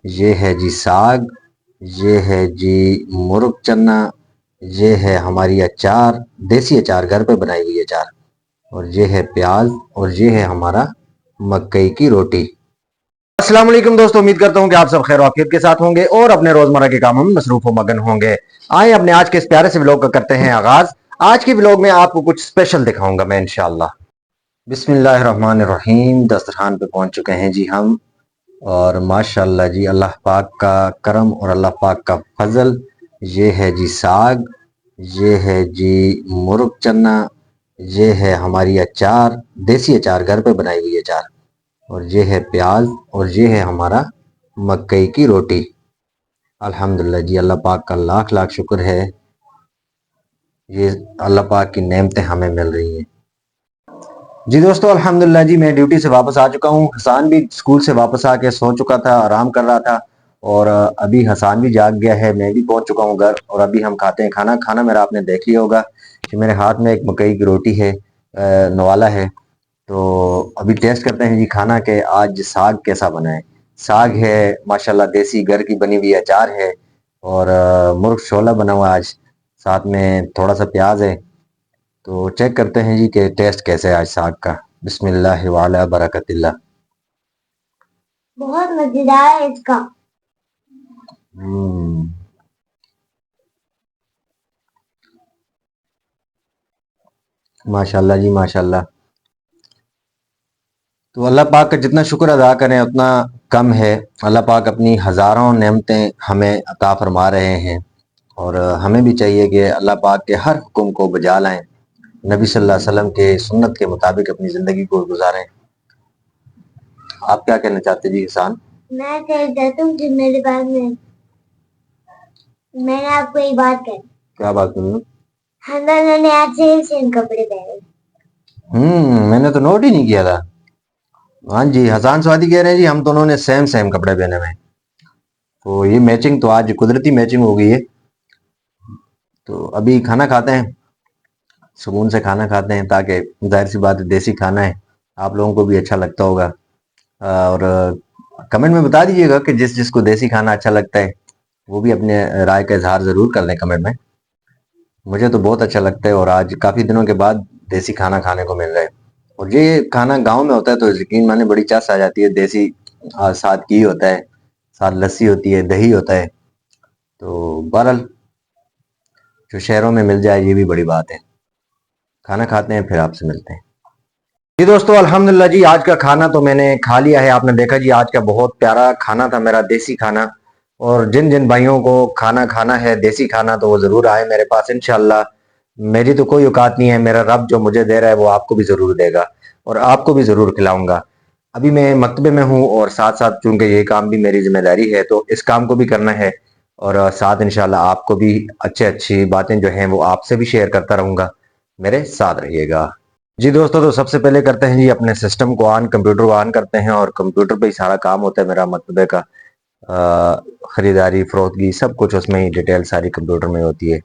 یہ ہے جی ساگ، یہ ہے جی مرغ چنا، یہ ہے ہماری اچار، دیسی اچار، گھر پہ بنائی ہوئی اچار، اور یہ ہے پیاز، اور یہ ہے ہمارا مکئی کی روٹی۔ السلام علیکم دوستو، امید کرتا ہوں کہ آپ سب خیر و عافیت کے ساتھ ہوں گے اور اپنے روزمرہ کے کاموں میں مصروف و مگن ہوں گے۔ آئیں اپنے آج کے اس پیارے سے ولاگ کا کرتے ہیں آغاز۔ آج کی ولاگ میں آپ کو کچھ اسپیشل دکھاؤں گا میں انشاءاللہ۔ بسم اللہ الرحمن الرحیم۔ دسترخوان پہ پہنچ چکے ہیں جی ہم، اور ماشاءاللہ جی اللہ پاک کا کرم اور اللہ پاک کا فضل۔ یہ ہے جی ساگ، یہ ہے جی مرغ چنا، یہ ہے ہماری اچار، دیسی اچار، گھر پہ بنائی ہوئی اچار، اور یہ ہے پیاز، اور یہ ہے ہمارا مکئی کی روٹی۔ الحمدللہ جی اللہ پاک کا لاکھ لاکھ شکر ہے، یہ اللہ پاک کی نعمتیں ہمیں مل رہی ہیں۔ جی دوستو الحمدللہ جی میں ڈیوٹی سے واپس آ چکا ہوں۔ حسان بھی اسکول سے واپس آ کے سو چکا تھا، آرام کر رہا تھا، اور ابھی حسان بھی جاگ گیا ہے، میں بھی پہنچ چکا ہوں گھر، اور ابھی ہم کھاتے ہیں کھانا۔ کھانا میرا آپ نے دیکھ لیا ہوگا کہ میرے ہاتھ میں ایک مکئی کی روٹی ہے، نوالا ہے، تو ابھی ٹیسٹ کرتے ہیں جی کھانا کہ آج ساگ کیسا بنا ہے۔ ساگ ہے ماشاءاللہ، دیسی گھر کی بنی ہوئی اچار ہے، اور مرغ شولا بنا ہوا آج، ساتھ میں تھوڑا سا پیاز ہے۔ تو چیک کرتے ہیں جی کہ ٹیسٹ کیسے ہے آج ساگ کا۔ بسم اللہ وعلی برکت اللہ۔ بہت مزیدار ہے اس کا۔ ماشاءاللہ جی ماشاءاللہ۔ تو اللہ پاک کا جتنا شکر ادا کریں اتنا کم ہے۔ اللہ پاک اپنی ہزاروں نعمتیں ہمیں عطا فرما رہے ہیں، اور ہمیں بھی چاہیے کہ اللہ پاک کے ہر حکم کو بجا لائیں، نبی صلی اللہ علیہ وسلم کے سنت کے مطابق اپنی زندگی کو گزاریں۔ آپ کیا کہنا چاہتے جی حسان؟ میں کہنا چاہتا ہوں کہ میرے پاس میں نے آپ کو ایک بات کہی۔ کیا بات کروں؟ حسان نے آج سیم سیم کپڑے پہنے۔ میں نے تو نوٹ ہی نہیں کیا تھا۔ ہاں جی حسان سوادی کہہ رہے ہیں جی ہم دونوں نے سیم سیم کپڑے پہنے ہوئے، تو یہ میچنگ تو آج قدرتی میچنگ ہو گئی ہے۔ تو ابھی کھانا کھاتے ہیں، سکون سے کھانا کھاتے ہیں، تاکہ ظاہر سی بات دیسی کھانا ہے، آپ لوگوں کو بھی اچھا لگتا ہوگا، اور کمنٹ میں بتا دیجیے گا کہ جس جس کو دیسی کھانا اچھا لگتا ہے وہ بھی اپنے رائے کا اظہار ضرور کر لیں کمنٹ میں۔ مجھے تو بہت اچھا لگتا ہے، اور آج کافی دنوں کے بعد دیسی کھانا کھانے کو مل رہا ہے، اور یہ کھانا گاؤں میں ہوتا ہے تو یقین مانے بڑی چس آ جاتی ہے۔ دیسی ساتھ گھی ہوتا ہے، ساتھ لسی ہوتی ہے، دہی ہوتا ہے، تو بہرحال جو شہروں میں مل جائے یہ بھی بڑی بات ہے۔ کھانا کھاتے ہیں پھر آپ سے ملتے ہیں جی دوستو۔ الحمدللہ جی آج کا کھانا تو میں نے کھا لیا ہے، آپ نے دیکھا جی آج کا بہت پیارا کھانا تھا میرا، دیسی کھانا، اور جن جن بھائیوں کو کھانا کھانا ہے دیسی کھانا تو وہ ضرور آئے میرے پاس انشاءاللہ۔ میری تو کوئی اوقات نہیں ہے، میرا رب جو مجھے دے رہا ہے وہ آپ کو بھی ضرور دے گا، اور آپ کو بھی ضرور کھلاؤں گا۔ ابھی میں مکتبے میں ہوں، اور ساتھ ساتھ چونکہ یہ کام بھی میری ذمہ داری ہے تو اس کام کو بھی کرنا ہے، اور ساتھ انشاءاللہ آپ کو بھی اچھی باتیں جو ہیں وہ آپ سے بھی شیئر کرتا رہوں گا، میرے ساتھ رہیے گا جی دوستو۔ تو سب سے پہلے کرتے ہیں جی اپنے سسٹم کو آن، کمپیوٹر کو آن کرتے ہیں، اور کمپیوٹر پہ ہی سارا کام ہوتا ہے میرا مکتبے کا، خریداری فروختگی سب کچھ اس میں ہی ڈیٹیل ساری کمپیوٹر میں ہوتی ہے۔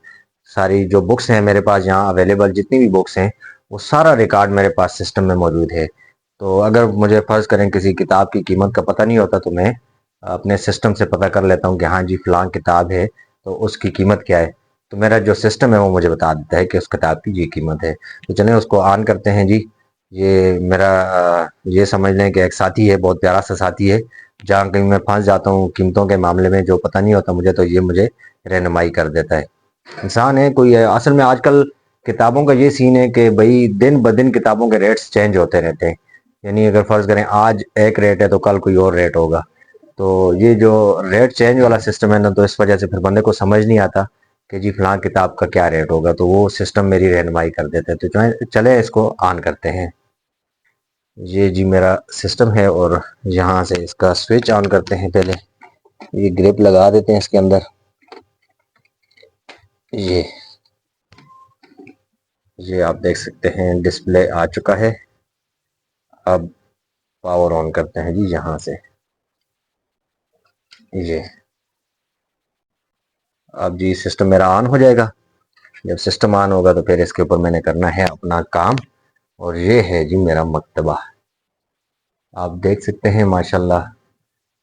ساری جو بکس ہیں میرے پاس یہاں اویلیبل، جتنی بھی بکس ہیں وہ سارا ریکارڈ میرے پاس سسٹم میں موجود ہے۔ تو اگر مجھے فرض کریں کسی کتاب کی قیمت کا پتہ نہیں ہوتا تو میں اپنے سسٹم سے پتہ کر لیتا ہوں کہ ہاں جی فلاں کتاب ہے تو اس کی قیمت کیا ہے، تو میرا جو سسٹم ہے وہ مجھے بتا دیتا ہے کہ اس کتاب کی یہ قیمت ہے۔ تو چلیں اس کو آن کرتے ہیں جی۔ یہ میرا یہ سمجھ لیں کہ ایک ساتھی ہے، بہت پیارا سا ساتھی ہے، جہاں کہیں میں پھنس جاتا ہوں قیمتوں کے معاملے میں جو پتہ نہیں ہوتا مجھے تو یہ مجھے رہنمائی کر دیتا ہے۔ انسان ہے کوئی ہے، اصل میں آج کل کتابوں کا یہ سین ہے کہ بھئی دن بدن کتابوں کے ریٹس چینج ہوتے رہتے ہیں، یعنی اگر فرض کریں آج ایک ریٹ ہے تو کل کوئی اور ریٹ ہوگا، تو یہ جو ریٹ چینج والا سسٹم ہے نا، تو اس وجہ سے پھر بندے کو سمجھ نہیں آتا کہ جی فلاں کتاب کا کیا ریٹ ہوگا، تو وہ سسٹم میری رہنمائی کر دیتا ہے۔ تو چلے اس کو آن کرتے ہیں۔ یہ جی میرا سسٹم ہے، اور یہاں سے اس کا سوئچ آن کرتے ہیں۔ پہلے یہ گرپ لگا دیتے ہیں اس کے اندر، یہ آپ دیکھ سکتے ہیں ڈسپلے آ چکا ہے۔ اب پاور آن کرتے ہیں جی یہاں سے، یہ اب جی سسٹم میرا آن ہو جائے گا۔ جب سسٹم آن ہوگا تو پھر اس کے اوپر میں نے کرنا ہے اپنا کام، اور یہ ہے جی میرا مکتبہ، آپ دیکھ سکتے ہیں ماشاءاللہ۔